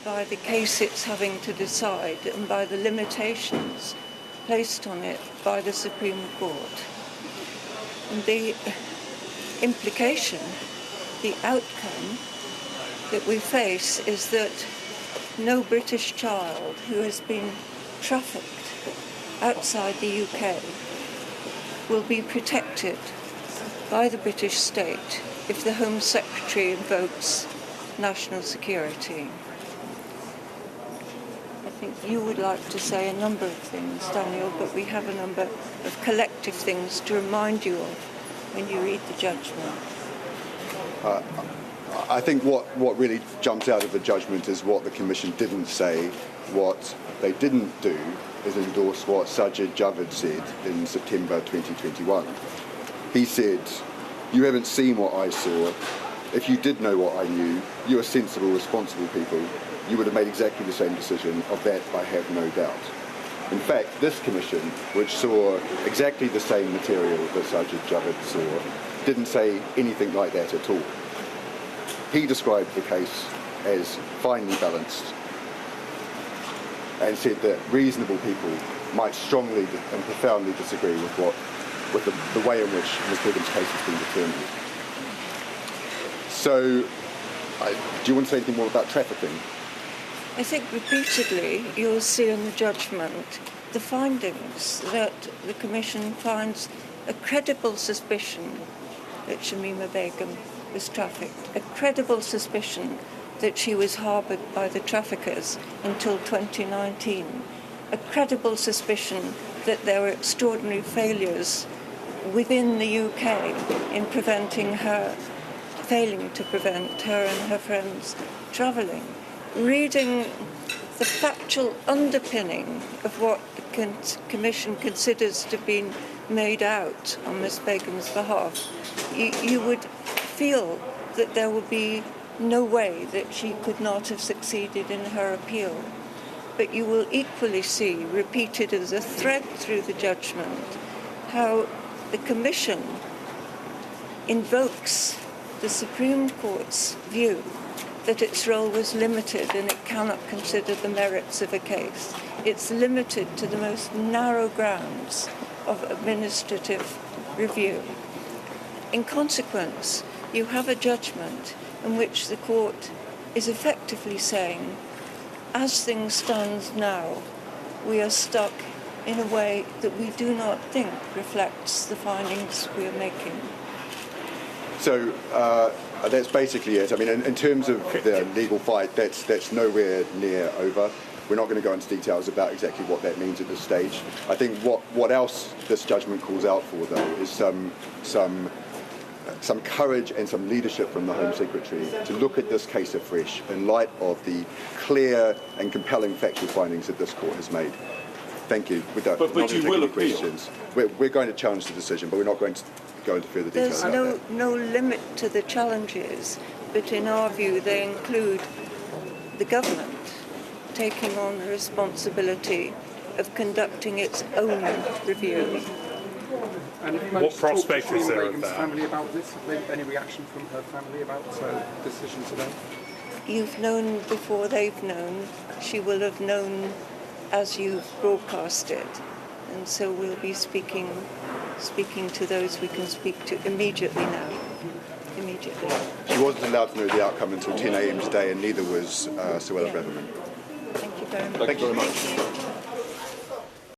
by the case it's having to decide and by the limitations placed on it by the Supreme Court. And the implication, the outcome that we face is that no British child who has been trafficked outside the UK will be protected by the British state if the Home Secretary invokes national security. I think you would like to say a number of things, Daniel, but we have a number of collective things to remind you of when you read the judgment. I think what really jumps out of the judgment is what the Commission didn't say. What they didn't do is endorse what Sajid Javid said in September 2021. He said, "You haven't seen what I saw. If you did know what I knew, you are sensible, responsible people. You would have made exactly the same decision. Of that, I have no doubt." In fact, this Commission, which saw exactly the same material that Sajid Javid saw, didn't say anything like that at all. He described the case as finely balanced and said that reasonable people might strongly and profoundly disagree with the way in which Ms Begum's case has been determined. So, do you want to say anything more about trafficking? I think repeatedly you'll see in the judgment the findings that the Commission finds a credible suspicion that Shamima Begum was trafficked, a credible suspicion that she was harboured by the traffickers until 2019, a credible suspicion that there were extraordinary failures within the UK in failing to prevent her and her friends travelling. Reading the factual underpinning of what the Commission considers to have been made out on Ms Begum's behalf, you would feel that there would be no way that she could not have succeeded in her appeal. But you will equally see, repeated as a thread through the judgment, how the Commission invokes the Supreme Court's view that its role was limited and it cannot consider the merits of a case. It's limited to the most narrow grounds of administrative review. In consequence, you have a judgment in which the court is effectively saying, as things stand now, we are stuck in a way that we do not think reflects the findings we are making. So that's basically it. I mean, in terms of the legal fight, that's nowhere near over. We're not going to go into details about exactly what that means at this stage. I think what else this judgment calls out for, though, is some courage and some leadership from the Home Secretary to look at this case afresh in light of the clear and compelling factual findings that this court has made. Thank you. But you will appeal. Questions. We're going to challenge the decision, but we're not going to go into further details about that. There's no limit to the challenges, but in our view they include the government taking on the responsibility of conducting its own review. And what prospect is there of Begum's that? family about this? Any reaction from her family about the decision today? You've known before they've known. She will have known as you've broadcast it. And so we'll be speaking to those we can speak to immediately now. Immediately. She wasn't allowed to know the outcome until 10 a.m. today, and neither was Suella Braverman. Thank you very much. Thank you very much. Thank you.